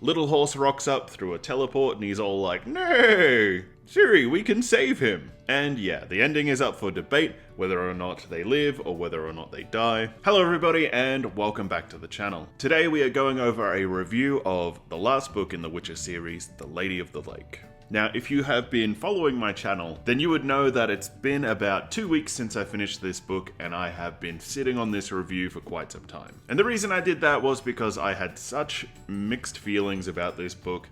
Little Horse rocks up through a teleport and he's all like, "No! Siri, we can save him!" And yeah, the ending is up for debate, whether or not they live or whether or not they die. Hello everybody and welcome back to the channel. Today we are going over a review of the last book in the Witcher series, The Lady of the Lake. Now, if you have been following my channel, then you would know that it's been about 2 weeks since I finished this book, and I have been sitting on this review for quite some time. And the reason I did that was because I had such mixed feelings about this book,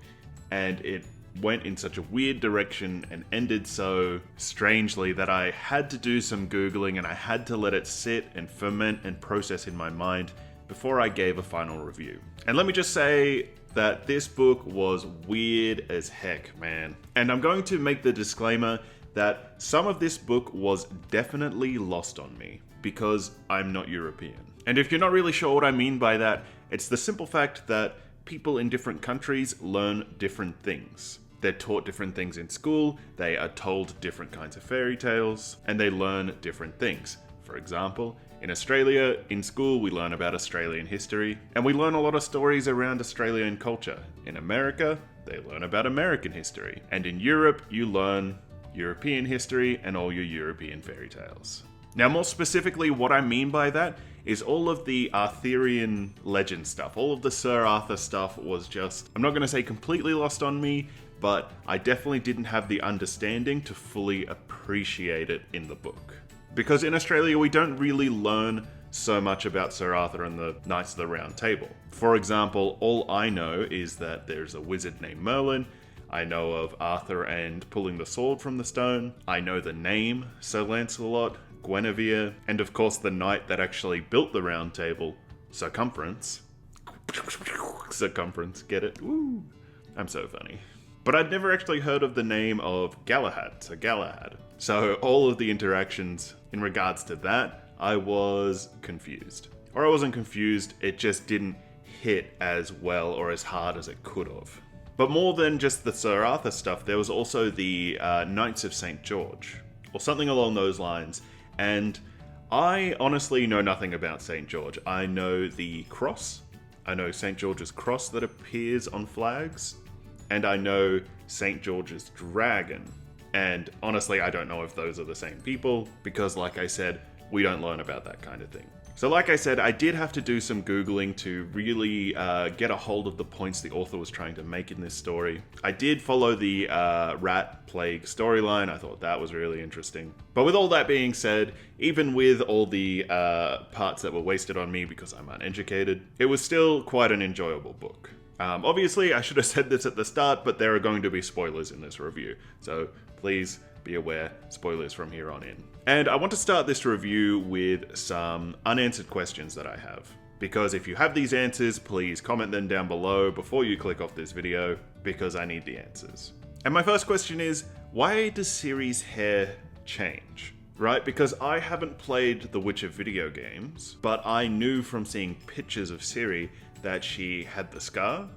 and it went in such a weird direction and ended so strangely that I had to do some Googling and I had to let it sit and ferment and process in my mind before I gave a final review. And let me just say that this book was weird as heck, man. And I'm going to make the disclaimer that some of this book was definitely lost on me because I'm not European. And if you're not really sure what I mean by that, it's the simple fact that people in different countries learn different things. They're taught different things in school, they are told different kinds of fairy tales, and they learn different things. For example, in Australia, in school, we learn about Australian history, and we learn a lot of stories around Australian culture. In America, they learn about American history. And in Europe, you learn European history and all your European fairy tales. Now, more specifically, what I mean by that is all of the Arthurian legend stuff, all of the Sir Arthur stuff was just, I'm not going to say completely lost on me, but I definitely didn't have the understanding to fully appreciate it in the book. Because in Australia, we don't really learn so much about Sir Arthur and the Knights of the Round Table. For example, all I know is that there's a wizard named Merlin. I know of Arthur and pulling the sword from the stone. I know the name Sir Lancelot, Guinevere, and of course the knight that actually built the Round Table, Circumference. Circumference, get it? Woo! I'm so funny. But I'd never actually heard of the name of Galahad, Sir Galahad. So all of the interactions in regards to that, I was confused. Or I wasn't confused, it just didn't hit as well or as hard as it could have. But more than just the Sir Arthur stuff, there was also the Knights of St. George, or something along those lines. And I honestly know nothing about St. George. I know the cross, I know St. George's cross that appears on flags, and I know St. George's dragon. And honestly, I don't know if those are the same people, because like I said, we don't learn about that kind of thing. So like I said, I did have to do some Googling to really get a hold of the points the author was trying to make in this story. I did follow the rat plague storyline. I thought that was really interesting. But with all that being said, even with all the parts that were wasted on me because I'm uneducated, it was still quite an enjoyable book. Obviously, I should have said this at the start, but there are going to be spoilers in this review. So please be aware, spoilers from here on in. And I want to start this review with some unanswered questions that I have. Because if you have these answers, please comment them down below before you click off this video, because I need the answers. And my first question is, why does Ciri's hair change? Right? Because I haven't played the Witcher video games, but I knew from seeing pictures of Ciri that she had the scar,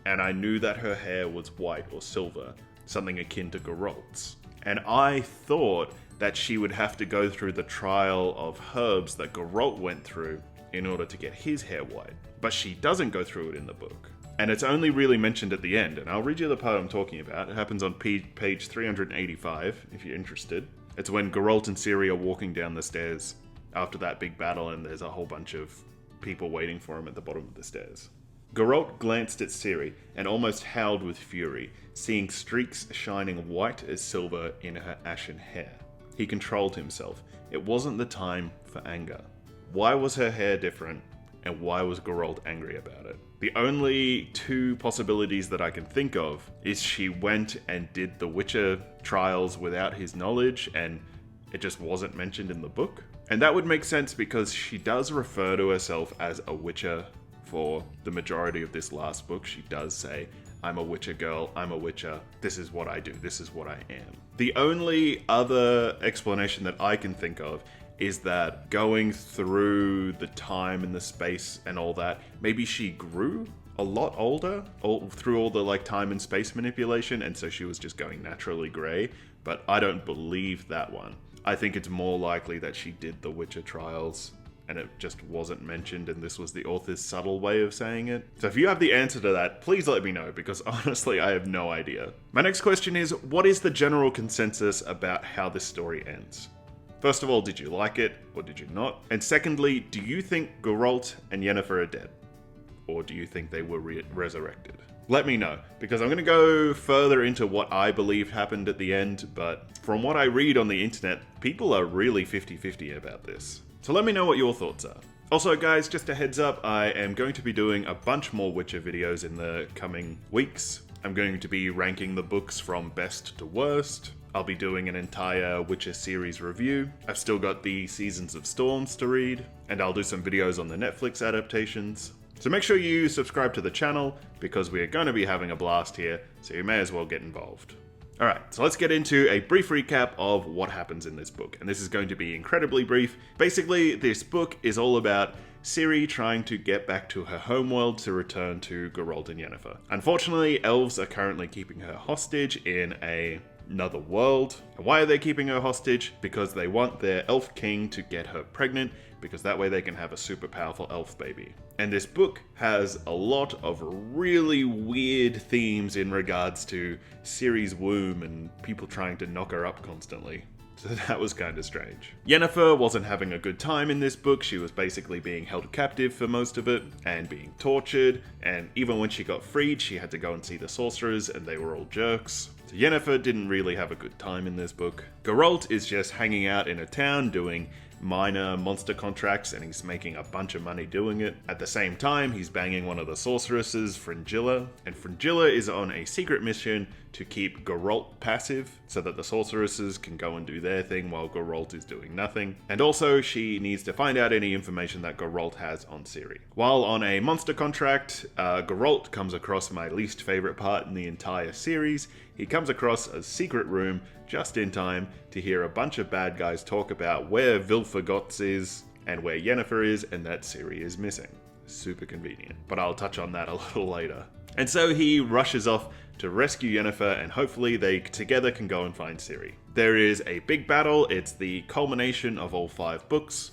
and I knew that her hair was white or silver, something akin to Geralt's. And I thought that she would have to go through the trial of herbs that Geralt went through in order to get his hair white. But she doesn't go through it in the book. And it's only really mentioned at the end, and I'll read you the part I'm talking about. It happens on page 385, if you're interested. It's when Geralt and Ciri are walking down the stairs after that big battle, and there's a whole bunch of people waiting for him at the bottom of the stairs. Geralt glanced at Ciri and almost howled with fury, seeing streaks shining white as silver in her ashen hair. He controlled himself. It wasn't the time for anger. Why was her hair different, and why was Geralt angry about it? The only two possibilities that I can think of is she went and did the Witcher trials without his knowledge, and it just wasn't mentioned in the book. And that would make sense because she does refer to herself as a Witcher for the majority of this last book. She does say, I'm a Witcher girl, I'm a Witcher, this is what I do, this is what I am. The only other explanation that I can think of is that going through the time and the space and all that, maybe she grew a lot older through all the like time and space manipulation, and so she was just going naturally grey, but I don't believe that one. I think it's more likely that she did the Witcher trials and it just wasn't mentioned, and this was the author's subtle way of saying it? So if you have the answer to that, please let me know, because honestly, I have no idea. My next question is, what is the general consensus about how this story ends? First of all, did you like it, or did you not? And secondly, do you think Geralt and Yennefer are dead? Or do you think they were resurrected? Let me know, because I'm going to go further into what I believe happened at the end, but from what I read on the internet, people are really 50-50 about this. So let me know what your thoughts are. Also guys, just a heads up, I am going to be doing a bunch more Witcher videos in the coming weeks. I'm going to be ranking the books from best to worst. I'll be doing an entire Witcher series review. I've still got the Seasons of Storms to read, and I'll do some videos on the Netflix adaptations. So make sure you subscribe to the channel, because we are going to be having a blast here, so you may as well get involved. Alright, so let's get into a brief recap of what happens in this book, and this is going to be incredibly brief. Basically, this book is all about Ciri trying to get back to her homeworld to return to Geralt and Yennefer. Unfortunately, elves are currently keeping her hostage in another world. And why are they keeping her hostage? Because they want their elf king to get her pregnant, because that way they can have a super powerful elf baby. And this book has a lot of really weird themes in regards to Ciri's womb and people trying to knock her up constantly. So that was kind of strange. Yennefer wasn't having a good time in this book. She was basically being held captive for most of it and being tortured. And even when she got freed, she had to go and see the sorcerers and they were all jerks. So Yennefer didn't really have a good time in this book. Geralt is just hanging out in a town doing minor monster contracts, and he's making a bunch of money doing it. At the same time, he's banging one of the sorceresses, Fringilla, and Fringilla is on a secret mission to keep Geralt passive so that the sorceresses can go and do their thing while Geralt is doing nothing. And also, she needs to find out any information that Geralt has on Ciri. While on a monster contract, Geralt comes across my least favorite part in the entire series. He comes across a secret room just in time to hear a bunch of bad guys talk about where Vilfagotz is and where Yennefer is, and that Ciri is missing. Super convenient, but I'll touch on that a little later. And so he rushes off to rescue Yennefer, and hopefully they together can go and find Ciri. There is a big battle. It's the culmination of all 5 books.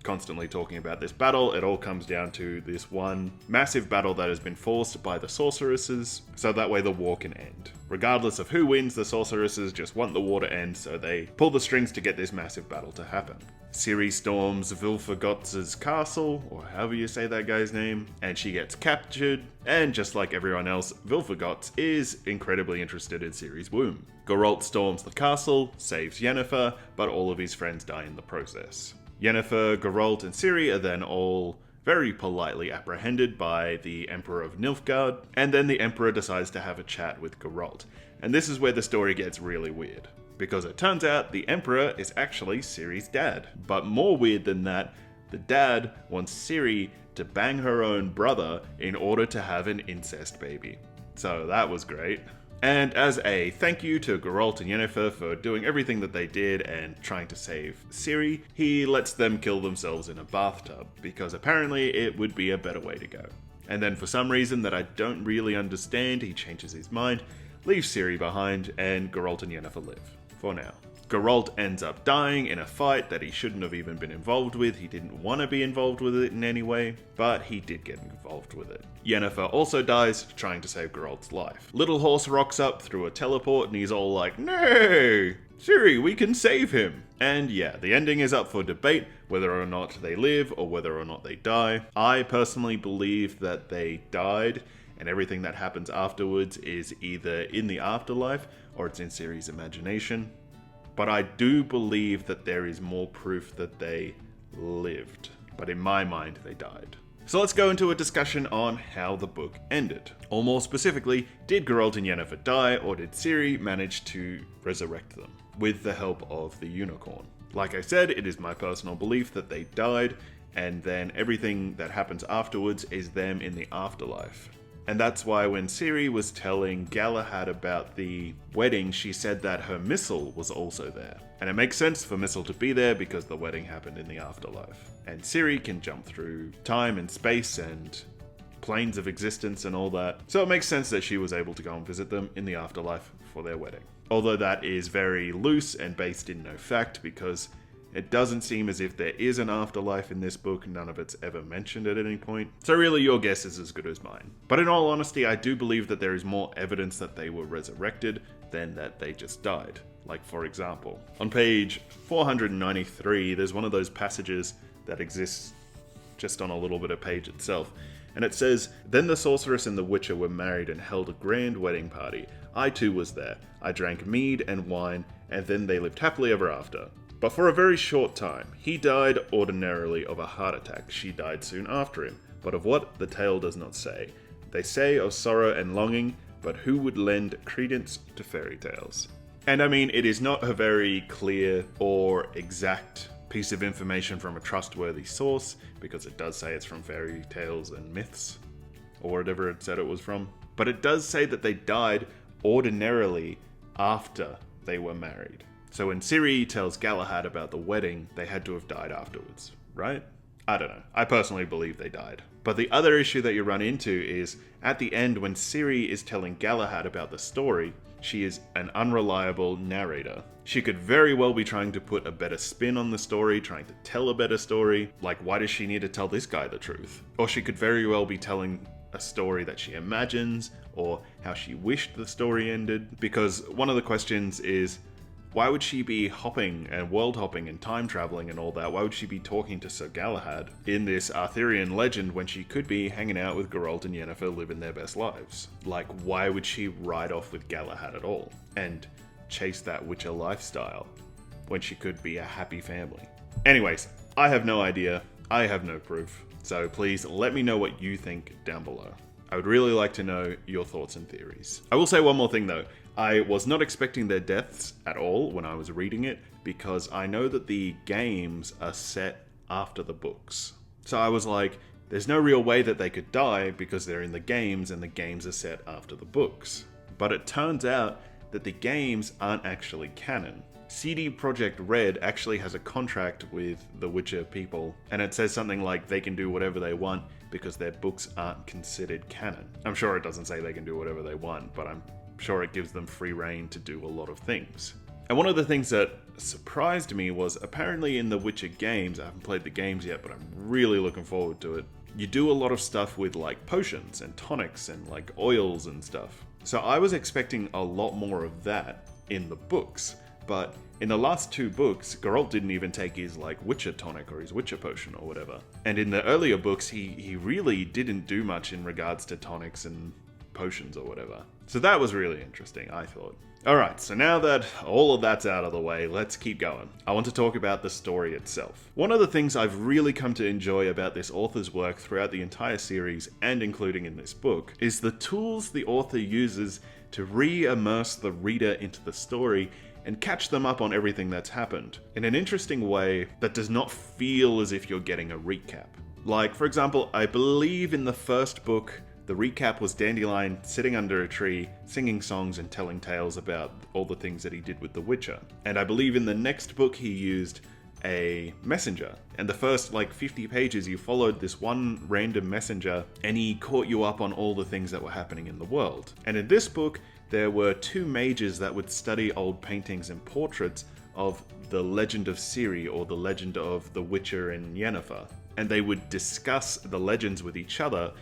Constantly talking about this battle, it all comes down to this one massive battle that has been forced by the sorceresses, so that way the war can end. Regardless of who wins, the sorceresses just want the war to end, so they pull the strings to get this massive battle to happen. Ciri storms Vilfagotz's castle, or however you say that guy's name, and she gets captured, and just like everyone else, Vilfagotz is incredibly interested in Ciri's womb. Geralt storms the castle, saves Yennefer, but all of his friends die in the process. Yennefer, Geralt, and Ciri are then all very politely apprehended by the Emperor of Nilfgaard, and then the Emperor decides to have a chat with Geralt. And this is where the story gets really weird, because it turns out the Emperor is actually Ciri's dad. But more weird than that, the dad wants Ciri to bang her own brother in order to have an incest baby. So that was great. And as a thank you to Geralt and Yennefer for doing everything that they did and trying to save Ciri, he lets them kill themselves in a bathtub, because apparently it would be a better way to go. And then for some reason that I don't really understand, he changes his mind, leaves Ciri behind, and Geralt and Yennefer live. For now. Geralt ends up dying in a fight that he shouldn't have even been involved with. He didn't want to be involved with it in any way, but he did get involved with it. Yennefer also dies trying to save Geralt's life. Little Horse rocks up through a teleport and he's all like, "No! Ciri, we can save him!" And yeah, the ending is up for debate, whether or not they live or whether or not they die. I personally believe that they died, and everything that happens afterwards is either in the afterlife or it's in Ciri's imagination. But I do believe that there is more proof that they lived. But in my mind, they died. So let's go into a discussion on how the book ended. Or more specifically, did Geralt and Yennefer die, or did Ciri manage to resurrect them with the help of the unicorn? Like I said, it is my personal belief that they died, and then everything that happens afterwards is them in the afterlife. And that's why when Ciri was telling Galahad about the wedding, she said that her missile was also there. And it makes sense for Missile to be there because the wedding happened in the afterlife. And Ciri can jump through time and space and planes of existence and all that. So it makes sense that she was able to go and visit them in the afterlife for their wedding. Although that is very loose and based in no fact, because It doesn't seem as if there is an afterlife in this book. None of it's ever mentioned at any point. So really, your guess is as good as mine. But in all honesty, I do believe that there is more evidence that they were resurrected than that they just died. Like, for example, on page 493, there's one of those passages that exists just on a little bit of page itself. And it says, "Then the sorceress and the witcher were married and held a grand wedding party. I too was there. I drank mead and wine, and then they lived happily ever after. But for a very short time. He died ordinarily of a heart attack. She died soon after him. But of what, the tale does not say. They say of sorrow and longing, but who would lend credence to fairy tales?" And I mean, it is not a very clear or exact piece of information from a trustworthy source, because it does say it's from fairy tales and myths, or whatever it said it was from. But it does say that they died ordinarily after they were married. So when Ciri tells Galahad about the wedding, they had to have died afterwards, right? I don't know. I personally believe they died. But the other issue that you run into is, at the end when Ciri is telling Galahad about the story, she is an unreliable narrator. She could very well be trying to put a better spin on the story, trying to tell a better story. Like, why does she need to tell this guy the truth? Or she could very well be telling a story that she imagines, or how she wished the story ended. Because one of the questions is, why would she be hopping and world hopping and time traveling and all that? Why would she be talking to Sir Galahad in this Arthurian legend when she could be hanging out with Geralt and Yennefer living their best lives? Like, why would she ride off with Galahad at all and chase that Witcher lifestyle when she could be a happy family? Anyways, I have no idea. I have no proof. So please let me know what you think down below. I would really like to know your thoughts and theories. I will say one more thing though. I was not expecting their deaths at all when I was reading it, because I know that the games are set after the books. So I was like, there's no real way that they could die because they're in the games and the games are set after the books. But it turns out that the games aren't actually canon. CD Projekt Red actually has a contract with the Witcher people, and it says something like they can do whatever they want because their books aren't considered canon. I'm sure it doesn't say they can do whatever they want, but I'm sure it gives them free reign to do a lot of things. And one of the things that surprised me was, apparently in the Witcher games, I haven't played the games yet, but I'm really looking forward to it, you do a lot of stuff with like potions and tonics and like oils and stuff. So I was expecting a lot more of that in the books, but in the last two books, Geralt didn't even take his like Witcher tonic or his Witcher potion or whatever. And in the earlier books, he really didn't do much in regards to tonics and potions or whatever. So that was really interesting, I thought. Alright, so now that all of that's out of the way, let's keep going. I want to talk about the story itself. One of the things I've really come to enjoy about this author's work throughout the entire series, and including in this book, is the tools the author uses to re-immerse the reader into the story and catch them up on everything that's happened, in an interesting way that does not feel as if you're getting a recap. Like, for example, I believe in the first book, the recap was Dandelion sitting under a tree, singing songs and telling tales about all the things that he did with The Witcher. And I believe in the next book he used a messenger. And the first like 50 pages you followed this one random messenger and he caught you up on all the things that were happening in the world. And in this book, there were two mages that would study old paintings and portraits of the legend of Ciri, or the legend of the Witcher and Yennefer. And they would discuss the legends with each other,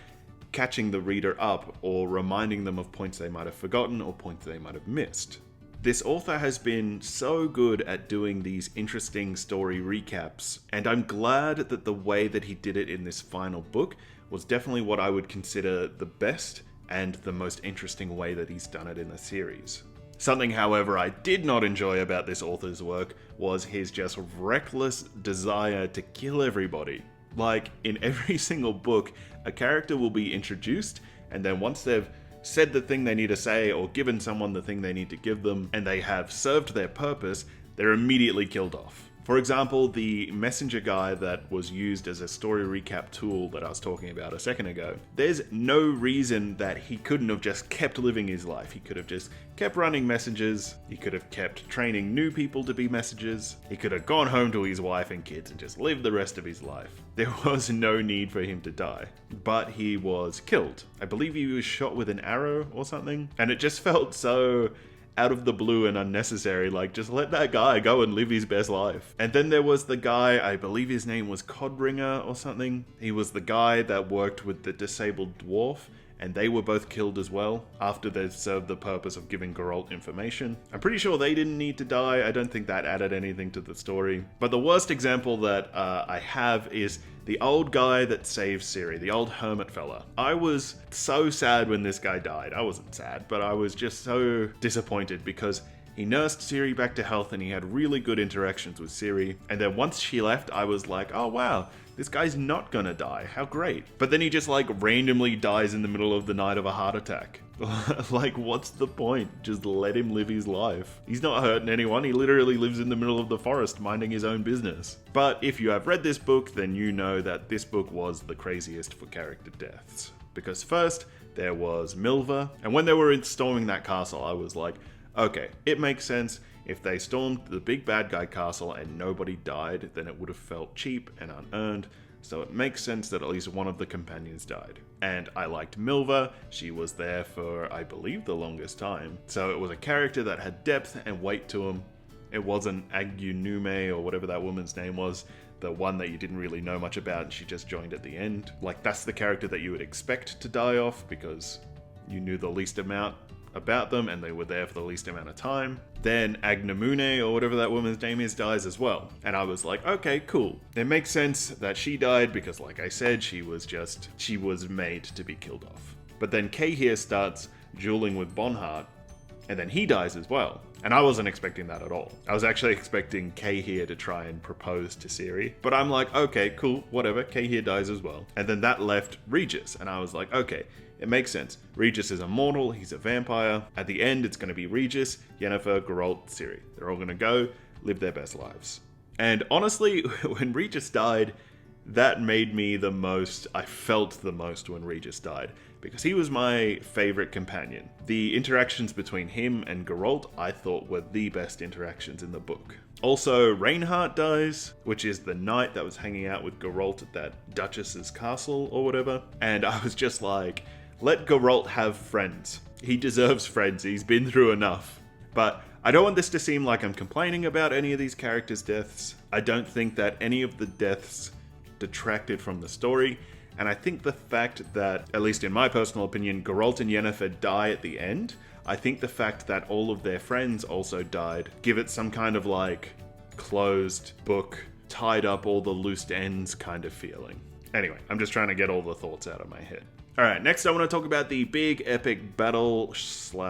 catching the reader up or reminding them of points they might have forgotten or points they might have missed. This author has been so good at doing these interesting story recaps, and I'm glad that the way that he did it in this final book was definitely what I would consider the best and the most interesting way that he's done it in the series. Something, however, I did not enjoy about this author's work was his just reckless desire to kill everybody. Like, in every single book, a character will be introduced, and then once they've said the thing they need to say, or given someone the thing they need to give them, and they have served their purpose, they're immediately killed off. For example, the messenger guy that was used as a story recap tool that I was talking about a second ago, there's no reason that he couldn't have just kept living his life. He could have just kept running messengers, he could have kept training new people to be messengers, he could have gone home to his wife and kids and just lived the rest of his life. There was no need for him to die. But he was killed. I believe he was shot with an arrow or something, and it just felt so out of the blue and unnecessary. Like, just let that guy go and live his best life. And then there was the guy, I believe his name was Codringer or something. He was the guy that worked with the disabled dwarf, and they were both killed as well after they served the purpose of giving Geralt information. I'm pretty sure they didn't need to die. I don't think that added anything to the story. But the worst example that I have is the old guy that saves Ciri, the old hermit fella. I was so sad when this guy died. I wasn't sad, but I was just so disappointed because he nursed Ciri back to health and he had really good interactions with Ciri. And then once she left, I was like, oh wow, this guy's not gonna die. How great. But then he just like randomly dies in the middle of the night of a heart attack. Like, what's the point? Just let him live his life. He's not hurting anyone. He literally lives in the middle of the forest minding his own business. But if you have read this book, then you know that this book was the craziest for character deaths. Because first, there was Milva. And when they were storming that castle, I was like, okay, it makes sense. If they stormed the big bad guy castle and nobody died, then it would have felt cheap and unearned, so it makes sense that at least one of the companions died. And I liked Milva. She was there for, I believe, the longest time. So it was a character that had depth and weight to him. It wasn't Agunume or whatever that woman's name was, the one that you didn't really know much about and she just joined at the end. Like, that's the character that you would expect to die off because you knew the least amount about them and they were there for the least amount of time. Then Agnamune, or whatever that woman's name is, dies as well. And I was like, okay, cool. It makes sense that she died because, like I said, she was made to be killed off. But then Cahir starts dueling with Bonhart, and then he dies as well. And I wasn't expecting that at all. I was actually expecting Cahir to try and propose to Ciri. But I'm like, okay, cool, whatever, Cahir dies as well. And then that left Regis, and I was like, okay, it makes sense. Regis is immortal, he's a vampire. At the end, it's going to be Regis, Yennefer, Geralt, Ciri. They're all going to go live their best lives. And honestly, when Regis died, that made me the most, I felt the most when Regis died, because he was my favorite companion. The interactions between him and Geralt, I thought were the best interactions in the book. Also, Reinhardt dies, which is the knight that was hanging out with Geralt at that Duchess's castle or whatever. And I was just like, let Geralt have friends. He deserves friends, he's been through enough. But I don't want this to seem like I'm complaining about any of these characters' deaths. I don't think that any of the deaths detracted from the story. And I think the fact that, at least in my personal opinion, Geralt and Yennefer die at the end, I think the fact that all of their friends also died give it some kind of like closed book, tied up all the loose ends kind of feeling. Anyway, I'm just trying to get all the thoughts out of my head. Alright, next I want to talk about the big epic battle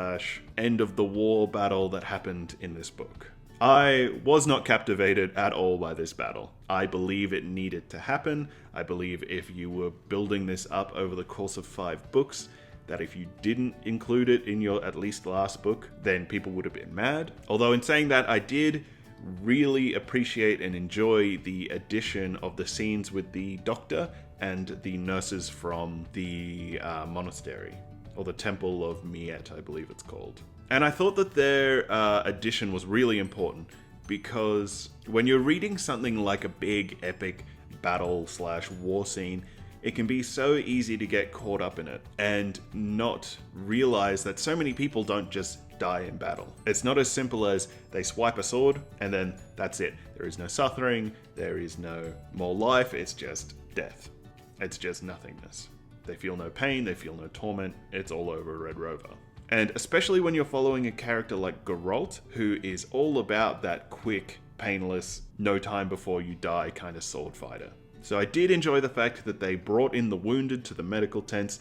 / end of the war battle that happened in this book. I was not captivated at all by this battle. I believe it needed to happen. I believe if you were building this up over the course of 5 books, that if you didn't include it in your at least last book, then people would have been mad. Although in saying that, I did really appreciate and enjoy the addition of the scenes with the doctor and the nurses from the monastery, or the Temple of Miet, I believe it's called. And I thought that their addition was really important, because when you're reading something like a big epic battle / war scene, it can be so easy to get caught up in it and not realize that so many people don't just die in battle. It's not as simple as they swipe a sword and then that's it. There is no suffering, there is no more life, it's just death. It's just nothingness. They feel no pain, they feel no torment, it's all over Red Rover. And especially when you're following a character like Geralt, who is all about that quick, painless, no time before you die kind of sword fighter. So I did enjoy the fact that they brought in the wounded to the medical tents,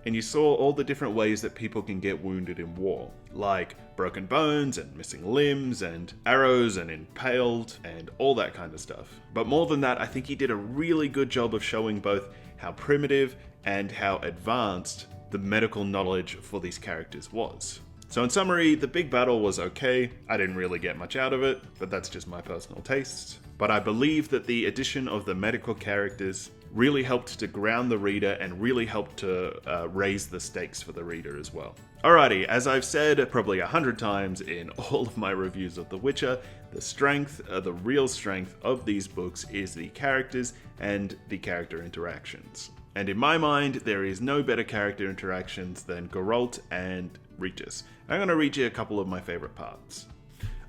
and you saw all the different ways that people can get wounded in war, like broken bones and missing limbs and arrows and impaled and all that kind of stuff. But more than that, I think he did a really good job of showing both how primitive and how advanced the medical knowledge for these characters was. So in summary, the big battle was okay. I didn't really get much out of it, but that's just my personal tastes. But I believe that the addition of the medical characters really helped to ground the reader and really helped to raise the stakes for the reader as well. Alrighty, as I've said probably 100 times in all of my reviews of The Witcher, the strength, the real strength of these books is the characters and the character interactions. And in my mind, there is no better character interactions than Geralt and Regis. I'm going to read you a couple of my favorite parts.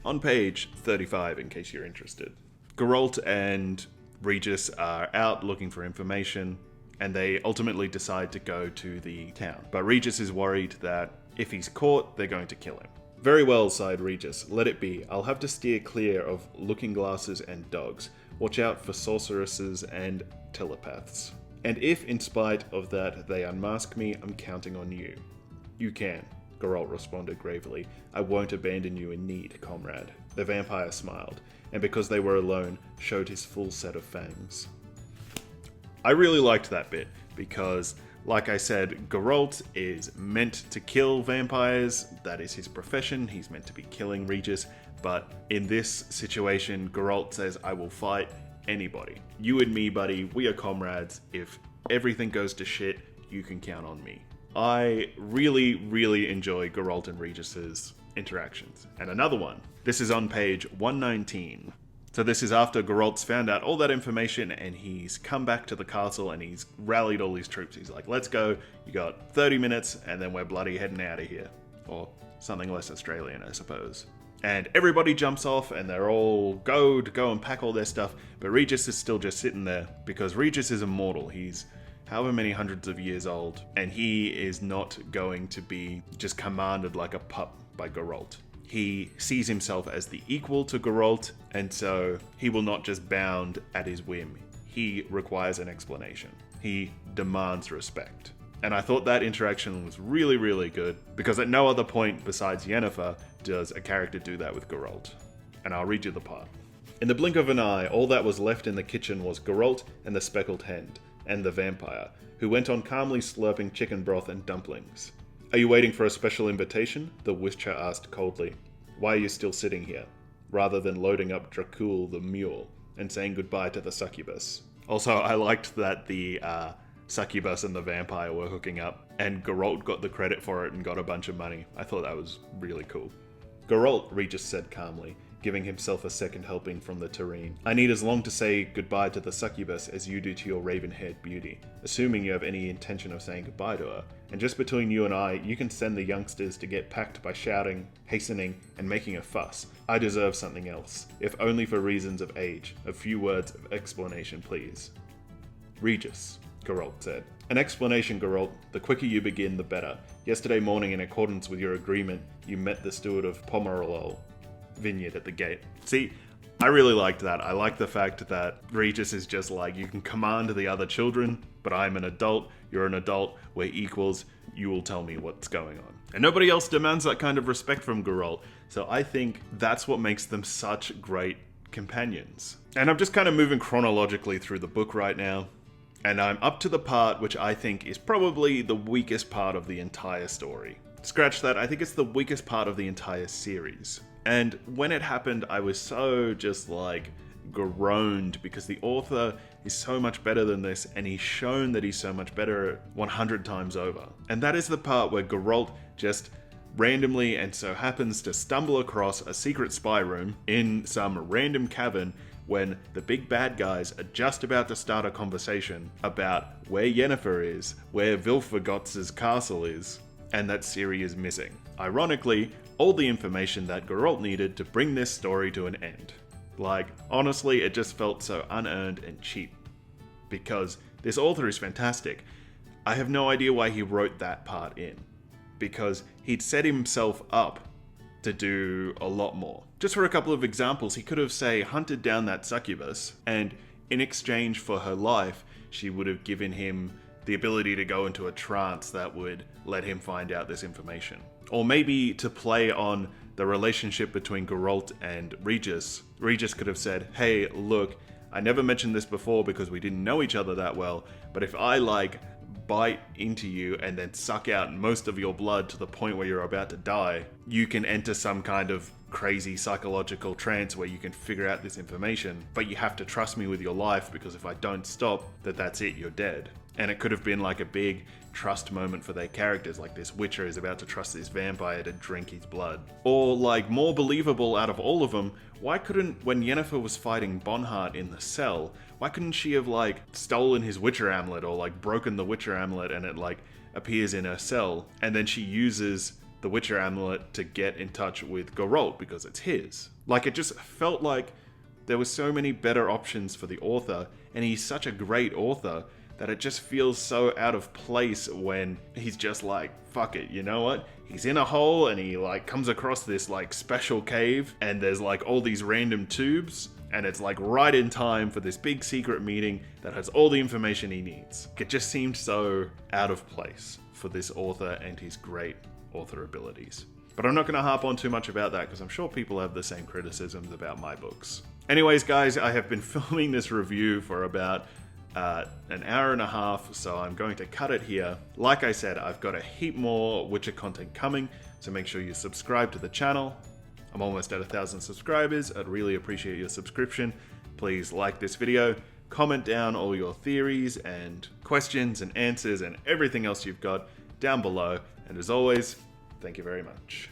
On page 35, in case you're interested, Geralt and Regis are out looking for information, and they ultimately decide to go to the town. But Regis is worried that if he's caught, they're going to kill him. Very well, sighed Regis. Let it be. I'll have to steer clear of looking glasses and dogs. Watch out for sorceresses and telepaths. And if, in spite of that, they unmask me, I'm counting on you. You can, Geralt responded gravely. I won't abandon you in need, comrade. The vampire smiled, and because they were alone, showed his full set of fangs. I really liked that bit, because, like I said, Geralt is meant to kill vampires. That is his profession. He's meant to be killing Regis. But in this situation, Geralt says, I will fight anybody. You and me, buddy, we are comrades. If everything goes to shit, you can count on me. I really, really enjoy Geralt and Regis's interactions. And another one. This is on page 119. So this is after Geralt's found out all that information and he's come back to the castle and he's rallied all his troops. He's like, let's go. You got 30 minutes and then we're bloody heading out of here. Or something less Australian, I suppose. And everybody jumps off and they're all go and pack all their stuff. But Regis is still just sitting there because Regis is immortal. He's however many hundreds of years old. And he is not going to be just commanded like a pup by Geralt. He sees himself as the equal to Geralt, and so he will not just bound at his whim. He requires an explanation. He demands respect. And I thought that interaction was really, really good, because at no other point besides Yennefer does a character do that with Geralt. And I'll read you the part. In the blink of an eye, all that was left in the kitchen was Geralt and the speckled hen, and the vampire, who went on calmly slurping chicken broth and dumplings. Are you waiting for a special invitation? The Witcher asked coldly. Why are you still sitting here? Rather than loading up Dracul the mule and saying goodbye to the succubus. Also, I liked that the succubus and the vampire were hooking up, and Geralt got the credit for it and got a bunch of money. I thought that was really cool. Geralt, Regis said calmly, giving himself a second helping from the tureen. I need as long to say goodbye to the succubus as you do to your raven-haired beauty, assuming you have any intention of saying goodbye to her. And just between you and I, you can send the youngsters to get packed by shouting, hastening, and making a fuss. I deserve something else, if only for reasons of age. A few words of explanation, please. Regis, Geralt said. An explanation, Geralt. The quicker you begin, the better. Yesterday morning, in accordance with your agreement, you met the steward of Pomerol vineyard at the gate. See, I really liked that. I like the fact that Regis is just like, you can command the other children, but I'm an adult, you're an adult, we're equals, you will tell me what's going on. And nobody else demands that kind of respect from Geralt, so I think that's what makes them such great companions. And I'm just kind of moving chronologically through the book right now, and I'm up to the part which I think is probably the weakest part of the entire story. Scratch that, I think it's the weakest part of the entire series. And when it happened, I was so just like groaned because the author is so much better than this, and he's shown that he's so much better 100 times over. And that is the part where Geralt just randomly and so happens to stumble across a secret spy room in some random cavern when the big bad guys are just about to start a conversation about where Yennefer is, where Vilfregotz's castle is, and that Ciri is missing. Ironically, all the information that Geralt needed to bring this story to an end. Like, honestly, it just felt so unearned and cheap. Because this author is fantastic. I have no idea why he wrote that part in. Because he'd set himself up to do a lot more. Just for a couple of examples, he could have, say, hunted down that succubus, and in exchange for her life, she would have given him the ability to go into a trance that would let him find out this information. Or maybe to play on the relationship between Geralt and Regis. Regis could have said, hey, look, I never mentioned this before because we didn't know each other that well, but if I bite into you and then suck out most of your blood to the point where you're about to die, you can enter some kind of crazy psychological trance where you can figure out this information, but you have to trust me with your life because if I don't stop, that's it, you're dead. And it could have been like a big trust moment for their characters, like this Witcher is about to trust this vampire to drink his blood. Or like more believable out of all of them, why couldn't, when Yennefer was fighting Bonhart in the cell, why couldn't she have stolen his Witcher amulet or broken the Witcher amulet and it appears in her cell, and then she uses the Witcher amulet to get in touch with Geralt because it's his. Like, it just felt like there were so many better options for the author, and he's such a great author that it just feels so out of place when he's just like, fuck it, you know what? He's in a hole and he like comes across this like special cave and there's like all these random tubes and it's like right in time for this big secret meeting that has all the information he needs. It just seemed so out of place for this author and his great author abilities. But I'm not going to harp on too much about that because I'm sure people have the same criticisms about my books. Anyways, guys, I have been filming this review for about an hour and a half, so I'm going to cut it here. Like I said, I've got a heap more Witcher content coming, so make sure you subscribe to the channel. I'm almost at 1,000 subscribers. I'd really appreciate your subscription. Please like this video, comment down all your theories and questions and answers and everything else you've got down below. And as always, thank you very much.